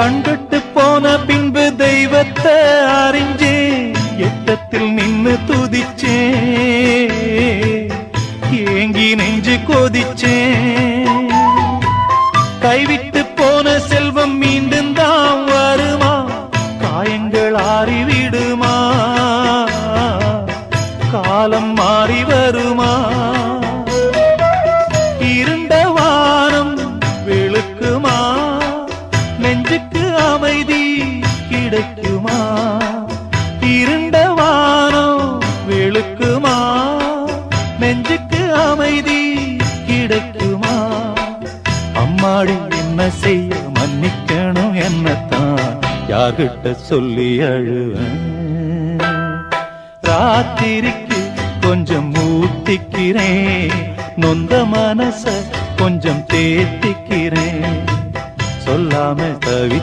கண்கட்டு போன பின்பு தெய்வத்தை அறிஞ்சே எட்டத்தில் நின்னு துதிச்சே ஏங்கி நெஞ்சு கொதிச்சேன் கைவிட்டு போன செல்வம் மீண்டும் தான் வருமா காயங்கள் ஆறிவிடுமா காலம் மாறி வருமா இருண்ட வானம் வெளுக்குமா நெஞ்சுக்கு அமைதி கிடைக்குமா இருண்ட வானம் வெளுக்குமா நெஞ்சுக்கு அமைதி கிடைக்குமா அம்மாடி என்ன செய்ய மன்னிக்கணும் என்னத்தான் யார்கிட்ட சொல்லி அழுவேன் ராத்திரிக்கு கொஞ்சம் ஊத்திக்கிறேன் நொந்த மனச கொஞ்சம் தேத்திக்கிறேன் சொல்லாம தவி